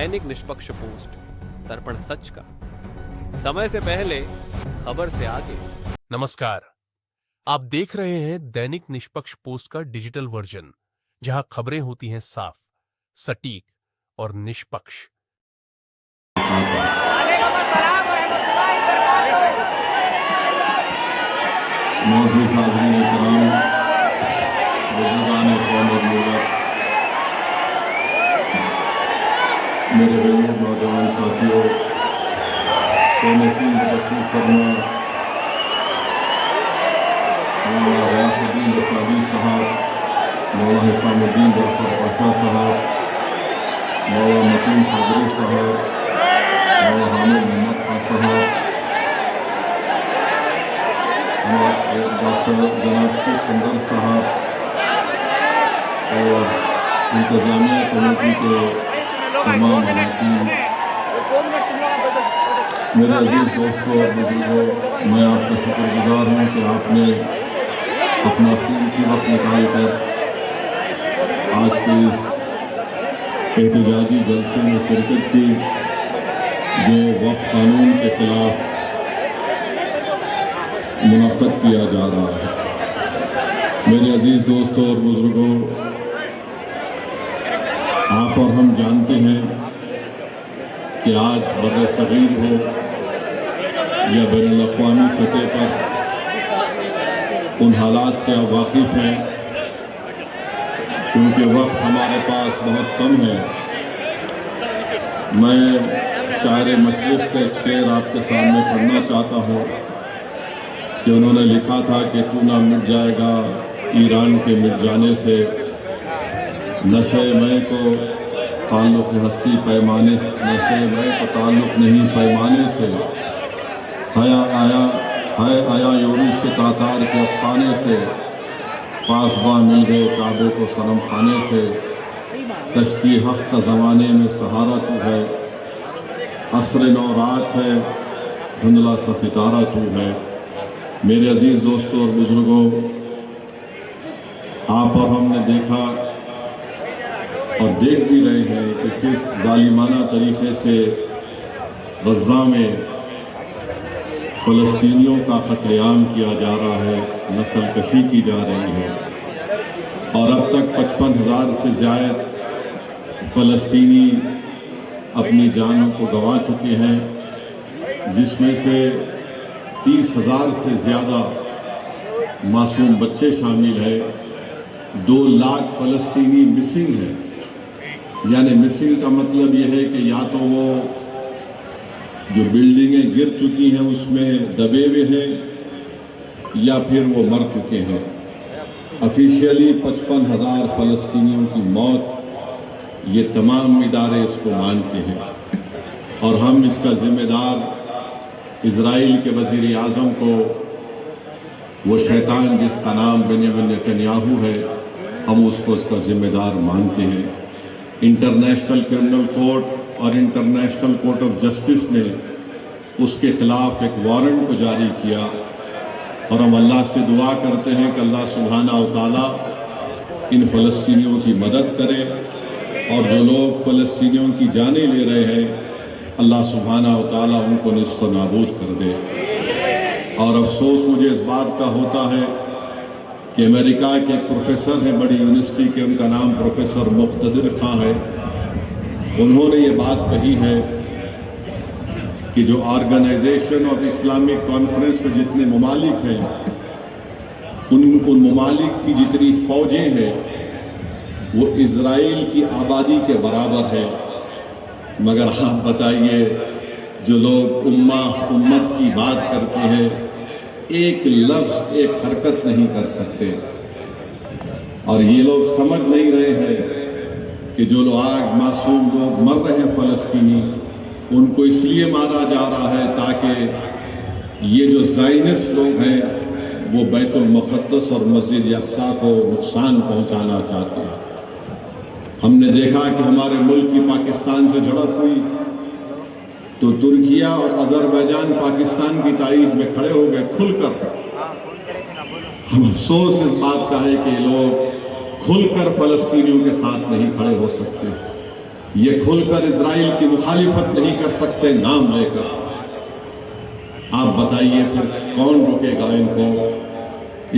दैनिक निष्पक्ष पोस्ट, दर्पण सच का, समय से पहले, खबर से आगे। नमस्कार, आप देख रहे हैं दैनिक निष्पक्ष पोस्ट का डिजिटल वर्जन, जहां खबरें होती हैं साफ, सटीक और निष्पक्ष। मेरे बेहद नौजवान साथियों, सोनसीन तशरीफ फरमा मौलाना गयासुद्दीन रसावी साहब, मौलाना हिसामुद्दीन जफर पाशा साहब, मौलाना मतीन खदरी साहब, मौलाना हामिद मोहम्मद खान साहब, डॉक्टर जनाब शेख सुंदर साहब और इंतजामिया कमेटी के तमाम अरकान, मेरे अजीज दोस्तों और बुजुर्गों, मैं आपका शुक्रगुजार हूँ कि आपने अपना कीमती वक्त निकाल कर आज के इस एहतजाजी जलसे में शिरकत की, जो वक्फ कानून के खिलाफ मुनक़्क़द किया जा रहा है। मेरे अजीज दोस्तों और बुजुर्गों, आप और हम जानते हैं कि आज बर्र सगीर हो या बैनुल-अक़वामी सतह पर उन हालात से आप वाकिफ़ हैं, क्योंकि वक्त हमारे पास बहुत कम है। मैं शायर मशरिक़ का एक शेर आपके सामने पढ़ना चाहता हूँ कि उन्होंने लिखा था कि तू ना मिट जाएगा ईरान के मिट जाने से, नशे मैं को ताल्लुक़ हस्ती पैमाने से, नशे मैं को ताल्लुक़ नहीं पैमाने से, आया यूरुश तातार के अफसाने से, पासबा मिल गए काबे को सनम खाने से, कश्ती हक़ का ज़माने में सहारा तू है, असर नौ रात है धुंधला सा सितारा तू है। मेरे अजीज़ दोस्तों और बुज़ुर्गों, आप और हमने देखा और देख भी रहे हैं कि किस जालिमाना तरीक़े से गज़ा में फ़लस्तीनियों का क़त्लेआम किया जा रहा है, नस्ल कशी की जा रही है और अब तक 55,000 से ज़्यादा फ़लस्तीनी अपनी जानों को गंवा चुके हैं, जिसमें से 30,000 से ज़्यादा मासूम बच्चे शामिल हैं। 2 लाख फ़लस्तीनी मिसिंग हैं, यानी मिसिंग का मतलब यह है कि या तो वो जो बिल्डिंगें गिर चुकी हैं उसमें दबे हुए हैं या फिर वो मर चुके हैं। ऑफिशियली 55,000 फ़लस्तीनियों की मौत, ये तमाम इदारे इसको मानते हैं और हम इसका ज़िम्मेदार इज़राइल के वज़ीर आज़म को, वो शैतान जिसका नाम बेंजामिन नेतन्याहू है, हम उसको इसका ज़िम्मेदार मानते हैं। इंटरनेशनल क्रिमिनल कोर्ट और इंटरनेशनल कोर्ट ऑफ जस्टिस ने उसके ख़िलाफ़ एक वारंट को जारी किया और हम अल्लाह से दुआ करते हैं कि अल्लाह सुब्हाना व तआला इन फ़लस्तीनियों की मदद करे और जो लोग फ़लस्तीनियों की जानें ले रहे हैं, अल्लाह सुब्हाना व तआला उनको निस्त नाबूद कर दे। और अफसोस मुझे इस बात का होता है कि अमेरिका के एक प्रोफेसर हैं बड़ी यूनिवर्सिटी के, उनका नाम प्रोफेसर मुक़्तदिर खां है। उन्होंने ये बात कही है कि जो ऑर्गेनाइजेशन ऑफ इस्लामिक कॉन्फ्रेंस में जितने ममालिक हैं, उन ममालिक की जितनी फ़ौजें हैं वो इज़राइल की आबादी के बराबर है। मगर आप बताइए, जो लोग उम्मत की बात करते हैं, एक लफ्ज़, एक हरकत नहीं कर सकते। और ये लोग समझ नहीं रहे हैं कि जो लोग आज मासूम लोग मर रहे हैं फ़लस्तीनी, उनको इसलिए मारा जा रहा है ताकि ये जो ज़ायनिस्ट लोग हैं वो बैतुल मुक़द्दस और मस्जिद अक़सा को नुकसान पहुंचाना चाहते हैं। हमने देखा कि हमारे मुल्क की पाकिस्तान से झड़प हुई तो तुर्किया और अज़रबैजान पाकिस्तान की ताईद में खड़े हो गए खुलकर। हम अफसोस इस बात का है कि लोग खुलकर फ़लस्तीनियों के साथ नहीं खड़े हो सकते। ये खुलकर इजराइल की मुखालिफत नहीं कर सकते नाम लेकर। आप बताइए फिर कौन रुकेगा इनको?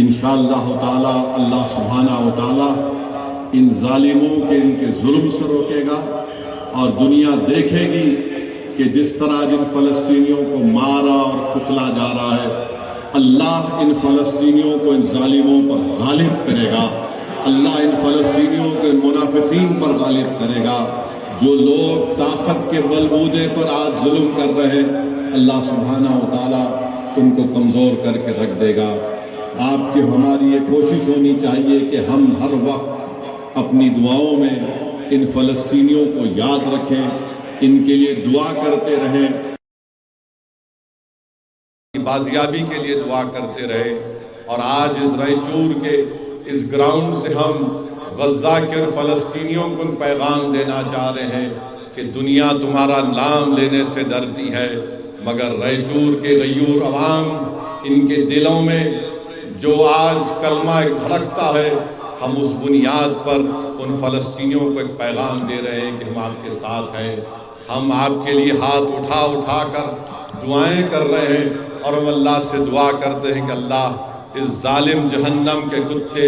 इंशाअल्लाह ताला अल्लाह सुब्हाना व ताला इन जालिमों के इनके जुल्म से रोकेगा और दुनिया देखेगी कि जिस तरह जिन फलस्तीनियों को मारा और कुचला जा रहा है, अल्लाह इन फलस्तीनियों को इन जालिमों पर गालिब करेगा। अल्लाह इन फलस्तीनियों को इन मुनाफिकीन पर गालिब करेगा। जो लोग ताकत के बलबूते पर आज जुल्म कर रहे हैं, अल्लाह सुब्हाना व ताला उनको कमज़ोर करके रख देगा। आपकी हमारी ये कोशिश होनी चाहिए कि हम हर वक्त अपनी दुआओं में इन फलस्तीनियों को याद रखें, इनके लिए दुआ करते रहें, बाजियाबी के लिए दुआ करते रहे। और आज इस रायचूर के इस ग्राउंड से हम गज़ा के और फ़लस्तीनियों को पैगाम देना चाह रहे हैं कि दुनिया तुम्हारा नाम लेने से डरती है, मगर रायचूर के गयूर अवाम, इनके दिलों में जो आज कलमा धड़कता है, हम उस बुनियाद पर उन फ़लस्तीनियों को एक पैगाम दे रहे हैं कि हम आपके साथ हैं। हम आपके लिए हाथ उठा उठा कर दुआएं कर रहे हैं और हम अल्लाह से दुआ करते हैं कि अल्लाह इस जालिम जहन्नम के कुत्ते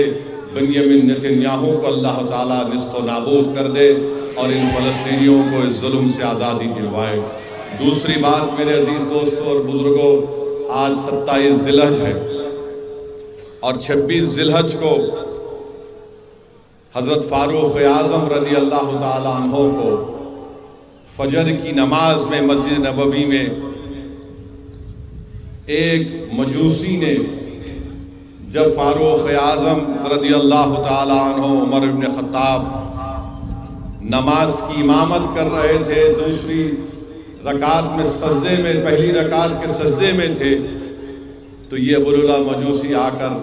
बेंयामिन नेतन्याहू को अल्लाह ताला निस्तो नाबूद कर दे और इन फ़लस्तीनियों को इस जुल्म से आज़ादी दिलवाए। दूसरी बात मेरे अजीज़ दोस्तों और बुज़ुर्गों, आज 27 ज़िलहज है और 26 ज़िलहज को हज़रत फ़ारूक़ आज़म रज़ी अल्लाह ताला अन्हो को फजर की नमाज में मस्जिद नबवी में एक मजूसी ने जब फ़ारूक़ आज़म रज़ी अल्लाह ताला अन्हो उमर इब्न ख़त्ताब नमाज की इमामत कर रहे थे, दूसरी रकात में सजदे में, पहली रकात के सजदे में थे, तो ये अबूलुला मजूसी आकर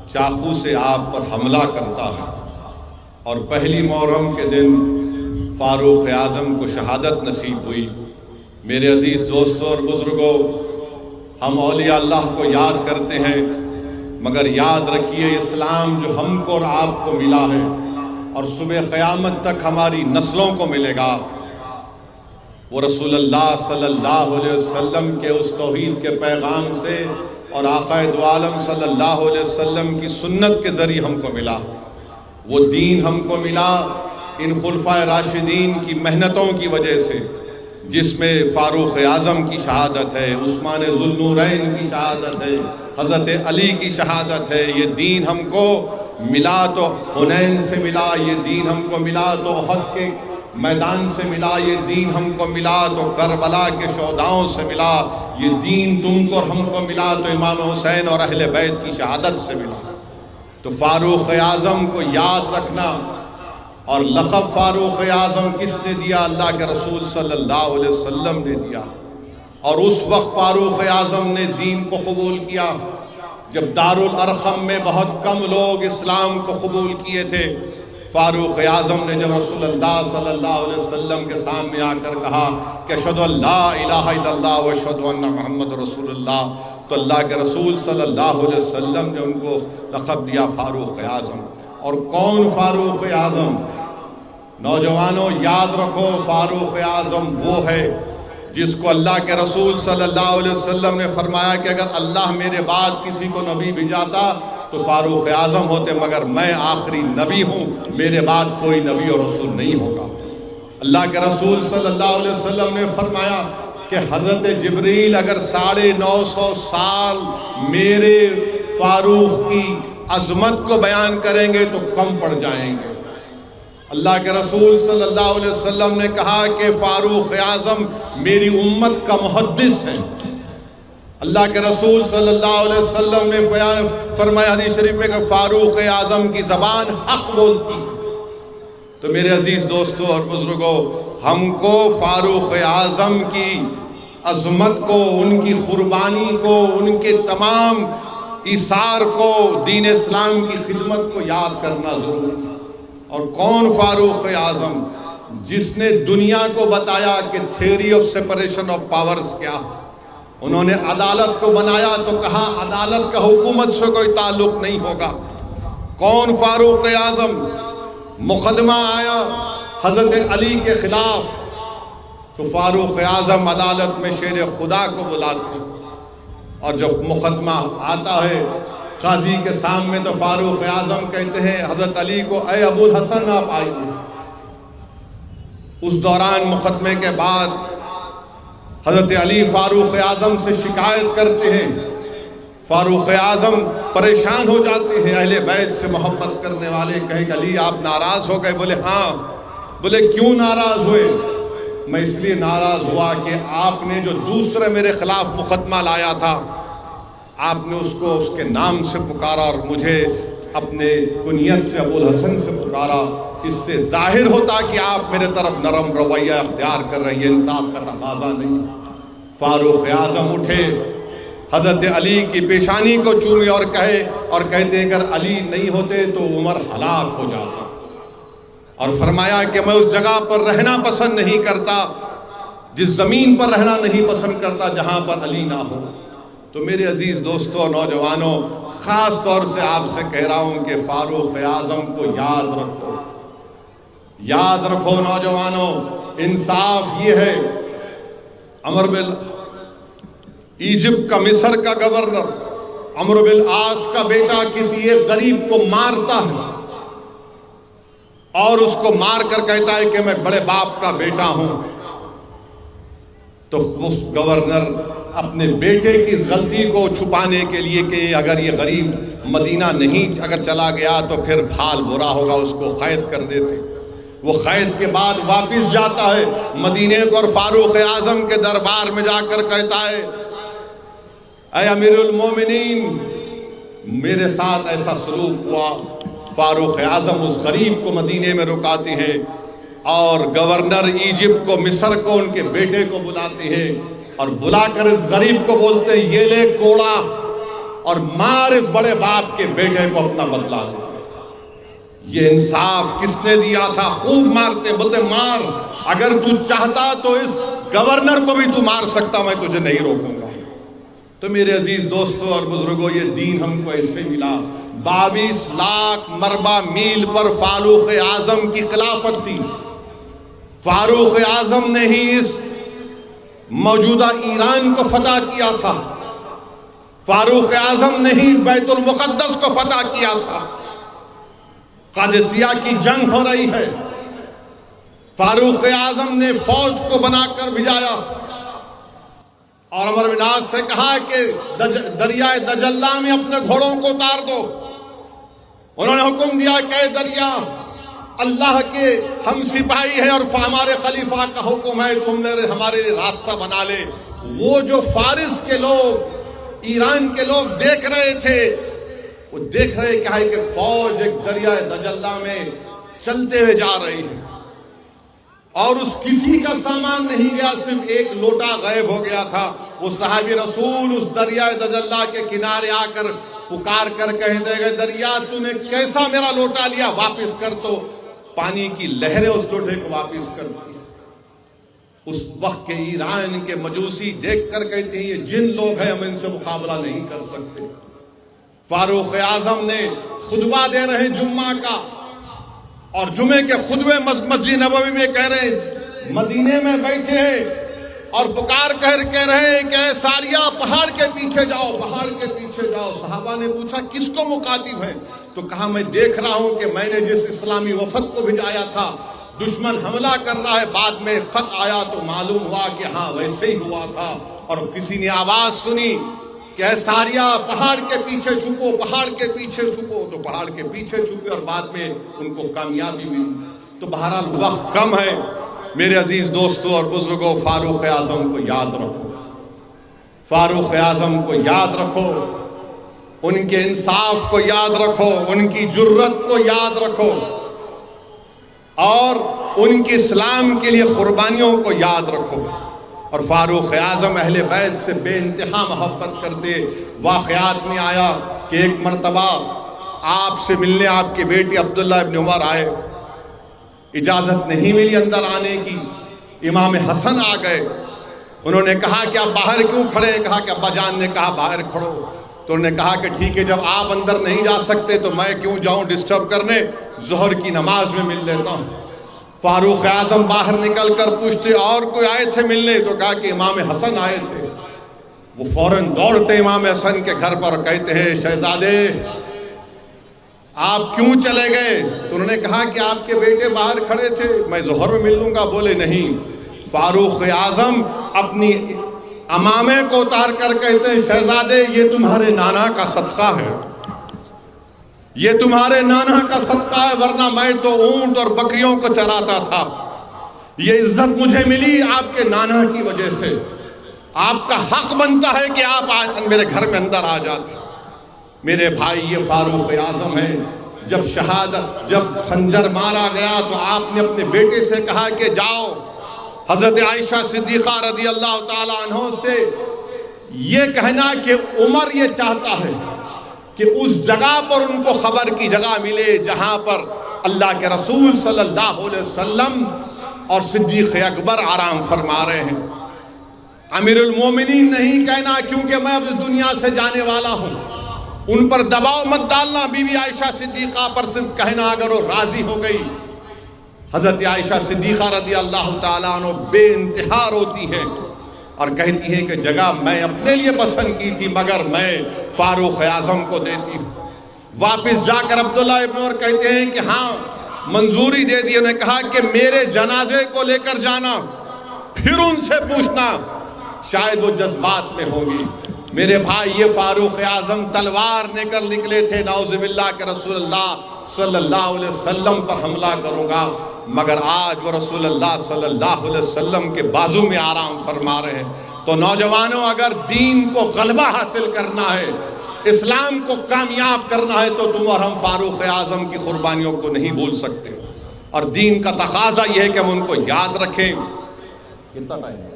चाकू से आप पर हमला करता है और पहली मुहर्रम के दिन फ़ारूक़ आज़म को शहादत नसीब हुई। मेरे अज़ीज़ दोस्तों और बुज़ुर्गों, हम औलिया अल्लाह को याद करते हैं, मगर याद रखिए इस्लाम जो हमको और आपको मिला है और सुबह क़यामत तक हमारी नस्लों को मिलेगा, वो रसूलुल्लाह सल्लल्लाहु अलैहि वसल्लम के उस तौहीद के पैगाम से और आक़ाए दो आलम सल्लल्लाहु अलैहि वसल्लम की सुन्नत के ज़रिए हमको मिला। वो दीन हमको मिला इन खुलफाए राशिदीन की मेहनतों की वजह से, जिसमें फ़ारूक़ आज़म की शहादत है, उस्मान ज़ुल्नूरैन की शहादत है, हज़रत अली की शहादत है। ये दीन हमको मिला तो हुनैन से मिला, ये दीन हमको मिला तो उहद के मैदान से मिला, ये दीन हमको मिला तो करबला के शोहदाओं से मिला, ये दीन तुमको और हमको मिला तो इमाम हुसैन और अहले बैत की शहादत से मिला। तो फ़ारूक़ आज़म को याद रखना, और लक़ब फ़ारूक़ आज़म किसने दिया? अल्लाह के रसूल सल्लल्लाहु अलैहि वसल्लम ने दिया। और उस वक्त फ़ारूक़ आज़म ने दीन को कबूल किया जब दारुल अरक़म में बहुत कम लोग इस्लाम को कबूल किए थे। फ़ारूक़ आज़म ने जब रसूलुल्लाह सल्लल्लाहु अलैहि वसल्लम के सामने आकर कहा कि अशहदु अल्ला इलाहा इल्लल्लाह व अशहदु अन्ना मुहम्मद रसूलुल्लाह, तो अल्लाह के रसूल सल्लल्लाहु अलैहि वसल्लम ने उनको लक़ब दिया फ़ारूक़ आज़म। और कौन फ़ारूक़ आज़म? नौजवानों याद रखो, फ़ारूक़ आज़म वो है जिसको अल्लाह के रसूल सल्लल्लाहु अलैहि वसल्लम ने फरमाया कि अगर अल्लाह मेरे बाद किसी को नबी भेजाता तो फ़ारूक़ आज़म होते, मगर मैं आखिरी नबी हूँ, मेरे बाद कोई नबी और रसूल नहीं होगा। अल्लाह के रसूल सल्लल्लाहु अलैहि वसल्लम ने फरमाया कि हज़रत जिब्रील अगर 950 साल मेरे फ़ारूक़ की अज़मत को बयान करेंगे तो कम पड़ जाएंगे। अल्लाह के रसूल सल्लल्लाहु अलैहि वसल्लम ने कहा कि फ़ारूक़ आज़म मेरी उम्मत का मुहद्दिस है। अल्लाह के रसूल सल्लल्लाहु अलैहि वसल्लम ने बयान फरमाया हदीस शरीफ में कि फ़ारूक़ आज़म की ज़बान हक़ बोलती है। तो मेरे अज़ीज़ दोस्तों और बुज़ुर्गों, हमको फ़ारूक़ आज़म की अज़मत को, उनकी क़ुरबानी को, उनके तमाम इसार को, दीन इस्लाम की खिदमत को याद करना ज़रूरी है। और कौन फ़ारूक़ आज़म? जिसने दुनिया को बताया कि theory of separation of powers क्या। उन्होंने अदालत को बनाया तो कहा अदालत का हुकूमत से कोई ताल्लुक़ नहीं होगा। कौन फ़ारूक़ आज़म? मुक़दमा आया حضرت علی کے خلاف، تو فاروق اعظم عدالت میں شیر خدا کو بلاتے ہیں، اور جب مقدمہ آتا ہے قاضی کے سامنے تو فاروق اعظم کہتے ہیں حضرت علی کو، اے ابو الحسن آپ آئیے۔ اس دوران مقدمے کے بعد حضرت علی فاروق اعظم سے شکایت کرتے ہیں، فاروق اعظم پریشان ہو جاتے ہیں، اہل بیت سے محبت کرنے والے کہیں کہ علی آپ ناراض ہو گئے؟ بولے ہاں۔ بولے کیوں ناراض ہوئے؟ میں اس لیے ناراض ہوا کہ آپ نے جو دوسرے میرے خلاف مقدمہ لایا تھا، آپ نے اس کو اس کے نام سے پکارا اور مجھے اپنے کنیت سے ابو الحسن سے پکارا۔ اس سے ظاہر ہوتا کہ آپ میرے طرف نرم رویہ اختیار کر رہے ہیں، انصاف کا تقاضا نہیں۔ فاروق اعظم اٹھے، حضرت علی کی پیشانی کو چومے اور کہتے ہیں اگر علی نہیں ہوتے تو عمر ہلاک ہو جاتا، اور فرمایا کہ میں اس جگہ پر رہنا پسند نہیں کرتا، جس زمین پر رہنا نہیں پسند کرتا جہاں پر علی نہ ہو۔ تو میرے عزیز دوستوں، نوجوانوں، خاص طور سے آپ سے کہہ رہا ہوں کہ فاروق اعظم کو یاد رکھو، یاد رکھو نوجوانوں۔ انصاف یہ ہے، عمرو بن ایجپٹ کا، مصر کا گورنر عمرو بن العاص کا بیٹا کسی ایک غریب کو مارتا ہے اور اس کو مار کر کہتا ہے کہ میں بڑے باپ کا بیٹا ہوں، تو اس گورنر اپنے بیٹے کی اس غلطی کو چھپانے کے لیے کہ اگر یہ غریب مدینہ نہیں اگر چلا گیا تو پھر حال برا ہوگا، اس کو قید کر دیتے۔ وہ قید کے بعد واپس جاتا ہے مدینے کو اور فاروق اعظم کے دربار میں جا کر کہتا ہے، اے امیر المومنین، میرے ساتھ ایسا سلوک ہوا۔ فاروق اعظم اس غریب کو مدینے میں رکاتے ہیں اور گورنر ایجپٹ کو، مصر کو، ان کے بیٹے کو بلاتے ہیں اور بلا کر اس غریب کو بولتے ہیں یہ لے کوڑا اور مار اس بڑے باپ کے بیٹے کو اپنا بدلہ لے۔ یہ انصاف کس نے دیا تھا؟ خوب مارتے، بولتے مار، اگر تو چاہتا تو اس گورنر کو بھی تو مار سکتا، میں تجھے نہیں روکوں گا۔ تو میرے عزیز دوستوں اور بزرگوں، یہ دین ہم کو ایسے ملا۔ 22 لاکھ مربع میل پر فاروق اعظم کی خلافت تھی۔ فاروق اعظم نے ہی اس موجودہ ایران کو فتح کیا تھا، فاروق اعظم نے ہی بیت المقدس کو فتح کیا تھا۔ قادسیہ کی جنگ ہو رہی ہے، فاروق اعظم نے فوج کو بنا کر بھجایا اور عمر بن العاص سے کہا کہ دریائے دجلہ میں اپنے گھوڑوں کو اتار دو۔ انہوں نے حکم دیا کہ دریا اللہ کے ہم سپاہی ہیں اور ہمارے خلیفہ کا حکم ہے، تم نے ہمارے لیے راستہ بنا لے۔ وہ جو فارس کے لوگ، ایران کے لوگ دیکھ رہے تھے، وہ دیکھ رہے کیا ہے کہ فوج ایک دریائے دجلہ میں چلتے ہوئے جا رہی ہے اور اس کسی کا سامان نہیں گیا، صرف ایک لوٹا غائب ہو گیا تھا۔ وہ صحابی رسول اس دریائے دجلہ کے کنارے آ کر پکار کر کہہ دے گئے، دریا تو نے کیسا میرا لوٹا لیا، واپس کر۔ تو پانی کی لہریں اس لوٹے کو واپس کر دی۔ اس وقت کے ایران کے مجوسی دیکھ کر کہتے ہیں یہ جن لوگ ہیں، ہم ان سے مقابلہ نہیں کر سکتے۔ فاروق اعظم نے خطبہ دے رہے جمعہ کا، اور جمعے کے خطبے مسجد نبوی میں کہہ رہے ہیں، مدینے میں بیٹھے ہیں اور پکار کہہ رہے ہیں کہ اے ساریہ پہاڑ کے پیچھے جاؤ، پہاڑ کے پیچھے جاؤ۔ صحابہ نے پوچھا کس کو مخاطب ہے؟ تو کہا میں دیکھ رہا ہوں کہ میں نے جس اسلامی وفد کو بھیجایا تھا دشمن حملہ کر رہا ہے، بعد میں خط آیا تو معلوم ہوا کہ ہاں ویسے ہی ہوا تھا، اور کسی نے آواز سنی کہ اے ساریہ پہاڑ کے پیچھے چھپو، پہاڑ کے پیچھے چھپو، تو پہاڑ کے پیچھے چھپے اور بعد میں ان کو کامیابی ملی۔ تو بہرحال وقت کم ہے میرے عزیز دوستوں اور بزرگوں، فاروق اعظم کو یاد رکھو، فاروق اعظم کو یاد رکھو، ان کے انصاف کو یاد رکھو، ان کی جرت کو یاد رکھو، اور ان کی اسلام کے لیے قربانیوں کو یاد رکھو۔ اور فاروق اعظم اہل بیت سے بے انتہا محبت کرتے۔ واقعات میں آیا کہ ایک مرتبہ آپ سے ملنے آپ کے بیٹے عبداللہ ابن عمر آئے، اجازت نہیں ملی اندر آنے کی، امام حسن آ گئے، انہوں نے کہا کہ آپ باہر کیوں کھڑے؟ کہا کہ ابا جان نے کہا باہر کھڑو، تو انہوں نے کہا کہ ٹھیک ہے، جب آپ اندر نہیں جا سکتے تو میں کیوں جاؤں ڈسٹرب کرنے، ظہر کی نماز میں مل لیتا ہوں۔ फारूक आजम बाहर निकल कर पूछते और कोई आए थे मिलने, तो कहा कि इमाम हसन आए थे। वो फौरन दौड़ते इमाम हसन के घर पर, कहते हैं शहजादे आप क्यों चले गए? तो उन्होंने कहा कि आपके बेटे बाहर खड़े थे, मैं ज़ोहर में मिल लूंगा। बोले नहीं। फारूक आजम अपनी अमामे को उतार कर कहते हैं शहजादे ये तुम्हारे नाना का सदका है, ये तुम्हारे नाना का सदका है, वरना मैं तो ऊंट और बकरियों को चराता था। ये इज्जत मुझे मिली आपके नाना की वजह से। आपका हक बनता है कि आप आज मेरे घर में अंदर आ जाते। मेरे भाई ये फारूक आजम है। जब खंजर मारा गया तो आपने अपने बेटे से कहा कि जाओ हजरत आयशा सिद्दीक़ा रज़ी अल्लाह ताला अन्हा से ये कहना कि उमर ये चाहता है कि उस जगह पर उनको खबर की जगह मिले जहां पर अल्लाह के रसूल सल्लल्लाहु अलैहि वसल्लम और सिद्दीक़ अकबर आराम फरमा रहे हैं। अमीरुल मोमिनीन नहीं कहना, क्योंकि मैं अब इस दुनिया से जाने वाला हूं। उन पर दबाव मत डालना। बीवी आयशा सिद्दीक़ा पर सिर्फ कहना अगर वो राजी हो गई। हजरत आयशा सिद्दीक़ा रज़ी अल्लाह ताला अन्हा बेइंतहा रोती है और कहती है कि जगह मैं अपने लिए पसंद की थी मगर मैं फारूक आजम को देती हूँ। वापस जाकर अब्दुल्ला इब्न उमर कहते हैं कि हाँ मंजूरी दे दी। उन्हें कहा कि मेरे जनाजे को लेकर जाना, फिर उनसे पूछना, शायद वो जज्बात में होंगी। मेरे भाई ये फारूक आजम तलवार लेकर निकले थे, नाउज़ुबिल्लाह के रसूलुल्लाह सल्लल्लाहु अलैहि वसल्लम पर हमला करूंगा, मगर आज वो रसूलुल्लाह सल्लल्लाहु अलैहि वसल्लम के बाजू में आराम फरमा रहे हैं। तो नौजवानों, अगर दीन को गलबा हासिल करना है, इस्लाम को कामयाब करना है, तो तुम और हम फारूक आजम की कुर्बानियों को नहीं भूल सकते। और दीन का तकाजा यह है कि हम उनको याद रखें। कितना टाइम है?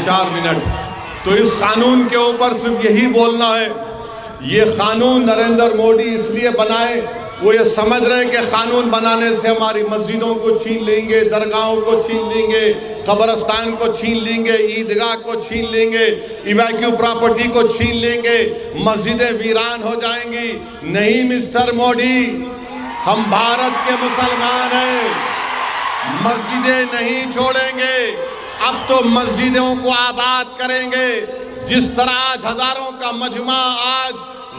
4 मिनट। तो इस कानून के ऊपर सिर्फ यही बोलना है, ये कानून नरेंद्र मोदी इसलिए बनाए, वो ये समझ रहे कि कानून बनाने से हमारी मस्जिदों को छीन लेंगे, दरगाहों को छीन लेंगे, कब्रस्तान को छीन लेंगे, ईदगाह को छीन लेंगे, इवैक्यू प्रॉपर्टी को छीन लेंगे, मस्जिदें वीरान हो जाएंगी। नहीं मिस्टर मोदी, हम भारत के मुसलमान हैं, मस्जिदें नहीं छोड़ेंगे। अब तो मस्जिदों को आबाद करेंगे। जिस तरह आज हजारों का मजमा आज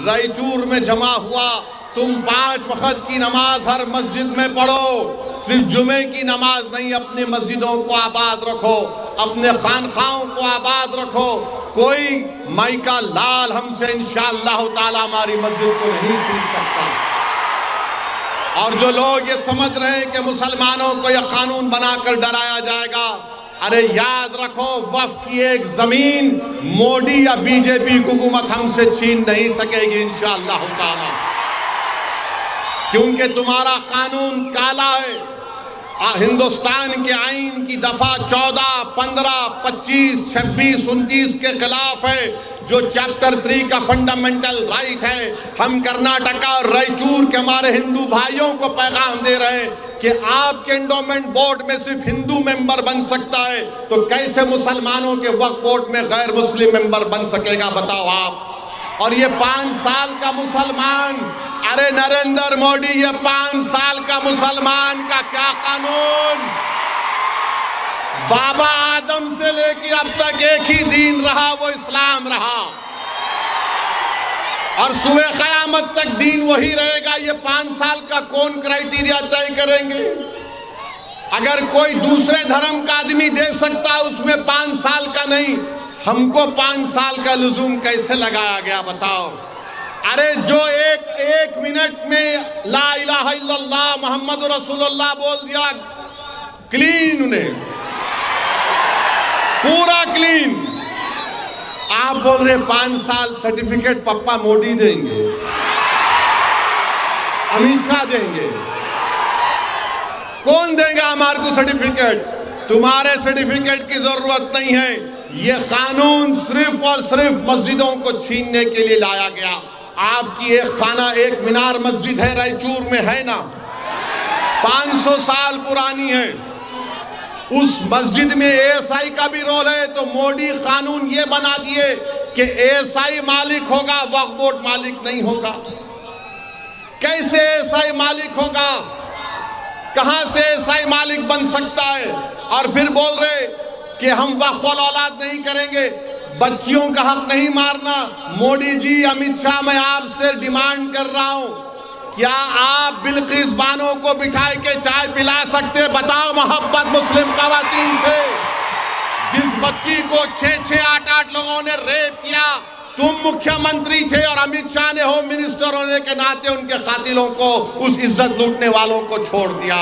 रायचूर में जमा हुआ, तुम 5 वक्त की नमाज हर मस्जिद में पढ़ो। सिर्फ जुमे की नमाज नहीं, अपनी मस्जिदों को आबाद रखो, अपने खानखाओं को आबाद रखो। कोई माइका लाल हमसे इंशाअल्लाह ताला हमारी मस्जिद को नहीं छीन सकता। और जो लोग ये समझ रहे हैं कि मुसलमानों को यह कानून बनाकर डराया जाएगा, अरे याद रखो, वक्फ की एक जमीन मोदी या बीजेपी हुकूमत हमसे छीन नहीं सकेगी इंशाअल्लाह ताला, क्योंकि तुम्हारा कानून काला है। हिंदुस्तान के आईन की दफा 14, 15, 25, 26, 29 के खिलाफ है, जो चैप्टर 3 का फंडामेंटल राइट है। हम कर्नाटका और रायचूर के हमारे हिंदू भाइयों को पैगाम दे रहे हैं कि आपके एंडोमेंट बोर्ड में सिर्फ हिंदू मेंबर बन सकता है, तो कैसे मुसलमानों के वक्फ बोर्ड में गैर मुस्लिम मेंबर बन सकेगा, बताओ आप। और ये 5 साल का मुसलमान, अरे नरेंद्र मोदी, ये 5 साल का मुसलमान का क्या कानून? बाबा आदम से लेके अब तक एक ही दीन रहा, वो इस्लाम रहा, और सुबह क़यामत तक दीन वही रहेगा। ये 5 साल का कौन क्राइटेरिया तय करेंगे? अगर कोई दूसरे धर्म का आदमी दे सकता है, उसमें 5 साल का नहीं, हमको 5 साल का लुज़ूम कैसे लगाया गया, बताओ। अरे जो एक मिनट में ला इलाहा इल्लल्लाह मोहम्मद रसूलुल्लाह बोल दिया, क्लीन, उन्हें पूरा क्लीन। आप बोल रहे 5 साल सर्टिफिकेट पप्पा मोदी देंगे, अमित शाह देंगे, कौन देगा हमारे को सर्टिफिकेट? तुम्हारे सर्टिफिकेट की जरूरत नहीं है। यह कानून सिर्फ और सिर्फ मस्जिदों को छीनने के लिए लाया गया। आपकी एक मीनार मस्जिद है रायचूर में, है ना, 500 साल पुरानी है। उस मस्जिद में एएसआई का भी रोल है, तो मोदी कानून ये बना दिए कि एएसआई मालिक होगा, वक्फ बोर्ड मालिक नहीं होगा। कैसे ईसाई मालिक होगा, कहां से ईसाई मालिक बन सकता है? और फिर बोल रहे कि हम वक्फ वाल औलाद नहीं करेंगे, बच्चियों का हक नहीं मारना। मोदी जी, अमित शाह, मैं आपसे डिमांड कर रहा हूं, क्या आप बिल्किस बानो को बिठाए के चाय पिला सकते? बताओ मोहब्बत मुस्लिम खवातीन से। जिस बच्ची को 6-6, 8-8 लोगों ने रेप किया, तुम मुख्यमंत्री थे और अमित शाह ने होम मिनिस्टर होने के नाते उनके कातिलों को, उस इज्जत लूटने वालों को छोड़ दिया।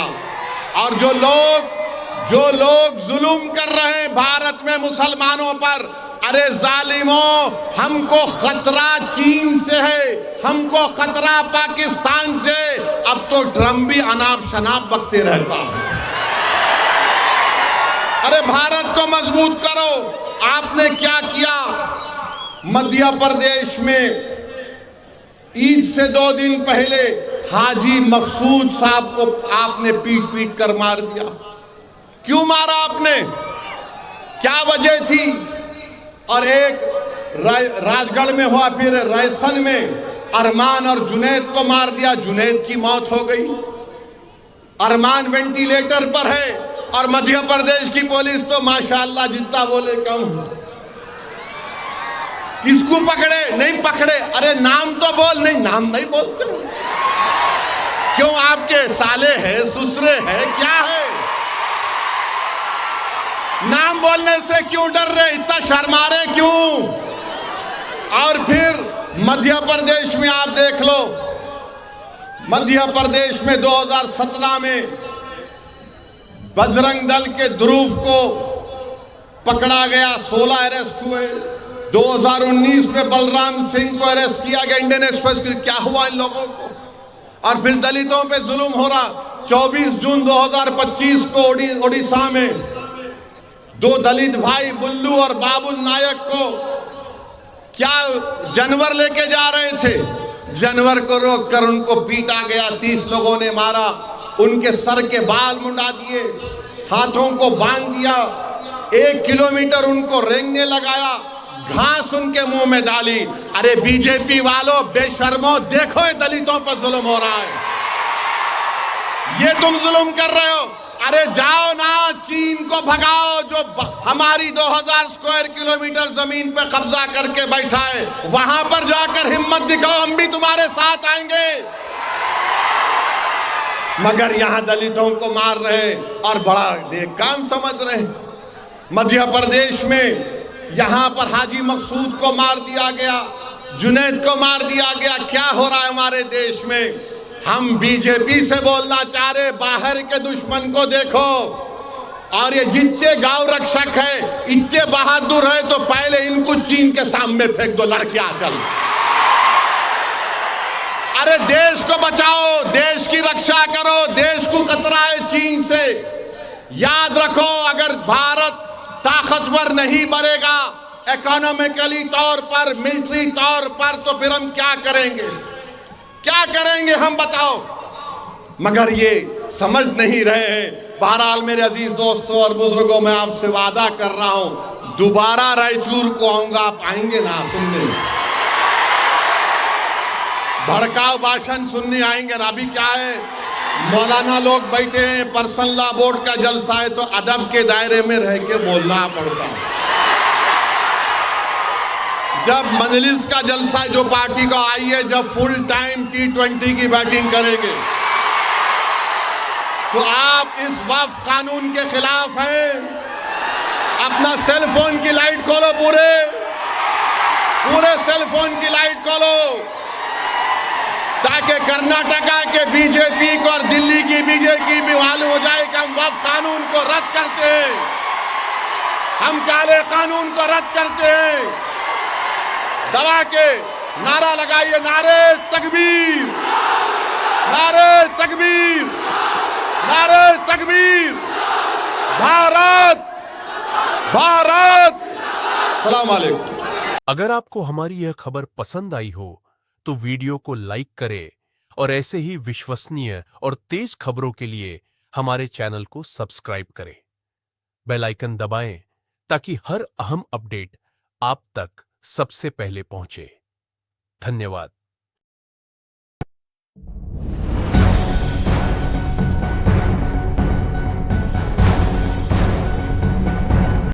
और जो लोग जुल्म कर रहे हैं भारत में मुसलमानों पर, अरे जालिमों, हमको खतरा चीन से है, हमको खतरा पाकिस्तान से। अब तो ट्रम्प भी अनाप शनाप बकते रहता है। अरे भारत को मजबूत करो। आपने क्या किया? मध्य प्रदेश में ईद से 2 दिन पहले हाजी मकसूद साहब को आपने पीट कर मार दिया। क्यों मारा आपने? क्या वजह थी? और एक राजगढ़ में हुआ, फिर रायसन में अरमान और जुनैद को मार दिया। जुनैद की मौत हो गई, अरमान वेंटिलेटर पर है, और मध्य प्रदेश की पुलिस तो माशाअल्लाह जितना बोले कम। किसको पकड़े? नहीं पकड़े। अरे नाम तो बोल। नहीं, नाम नहीं बोलते। क्यों? आपके साले हैं, ससुरे हैं, क्या है? नाम बोलने से क्यों डर रहे? इतना शर्मा रहे क्यों? और फिर मध्य प्रदेश में आप देख लो, मध्य प्रदेश में 2017 में बजरंग दल के ध्रुव को पकड़ा गया, 16 अरेस्ट हुए। 2019 में बलराम सिंह को अरेस्ट किया गया, इंडियन एक्सप्रेस। क्या हुआ इन लोगों को? और फिर दलितों पे जुल्म हो रहा। 24 जून 2025 को ओडिशा में 2 दलित भाई बुल्लू और बाबुल नायक को क्या जानवर लेके जा रहे थे, जानवर को रोक कर उनको पीटा गया। 30 लोगों ने मारा, उनके सर के बाल मुंडा दिए, हाथों को बांध दिया, 1 किलोमीटर उनको रेंगने लगाया, घास उनके मुंह में डाली। अरे बीजेपी वालों, बेशर्मो, देखो ये दलितों पर जुल्म हो रहा है, ये तुम जुल्म कर रहे हो। अरे जाओ ना, चीन को भगाओ जो हमारी 2000 स्क्वायर किलोमीटर जमीन पे कब्जा करके बैठा है, वहां पर जाकर हिम्मत दिखाओ, हम भी तुम्हारे साथ आएंगे। मगर यहां दलितों को मार रहे और बड़ा नेक काम समझ रहे। मध्य प्रदेश में यहां पर हाजी मकसूद को मार दिया गया, जुनैद को मार दिया गया। क्या हो रहा है हमारे देश में? हम बीजेपी से बोलना चाह रहे, बाहर के दुश्मन को देखो। और ये जितने गांव रक्षक है, इतने बहादुर है, तो पहले इनको चीन के सामने फेंक दो, लड़कियां चल। अरे देश को बचाओ, देश की रक्षा करो, देश को खतरा है चीन से। याद रखो, अगर भारत ताकतवर नहीं बनेगा इकोनॉमिकली तौर पर, मिलिट्री तौर पर, तो फिर हम क्या करेंगे? क्या करेंगे हम, बताओ? मगर ये समझ नहीं रहे हैं। बहरहाल मेरे अजीज दोस्तों और बुजुर्गों, मैं आपसे वादा कर रहा हूं, दोबारा रायचूर को आऊंगा, आप आएंगे ना सुनने? भड़काऊ भाषण सुनने आएंगे ना? अभी क्या है, मौलाना लोग बैठे हैं, पर्सनल लॉ बोर्ड का जलसा है, तो अदब के दायरे में रह के बोलना पड़ता है। जब मजलिस का जलसा जो पार्टी का आई है, जब फुल टाइम T20 की बैटिंग करेंगे, तो आप इस वक्फ कानून के खिलाफ हैं। अपना सेल फोन की लाइट खोलो, पूरे सेल फोन की लाइट खोलो, ताकि कर्नाटका के बीजेपी को और दिल्ली की बीजेपी भी मालूम हो जाए कि हम वक्फ कानून को रद्द करते हैं, हम काले कानून को रद्द करते हैं। दबा के नारा लगाइए, नारे तकबीर, नारे तकबीर, नारे तकबीर, भारत भारत। सलाम अलैकुम। अगर आपको हमारी यह खबर पसंद आई हो तो वीडियो को लाइक करें और ऐसे ही विश्वसनीय और तेज खबरों के लिए हमारे चैनल को सब्सक्राइब करें। बेल आइकन दबाएं ताकि हर अहम अपडेट आप तक सबसे पहले पहुंचे। धन्यवाद।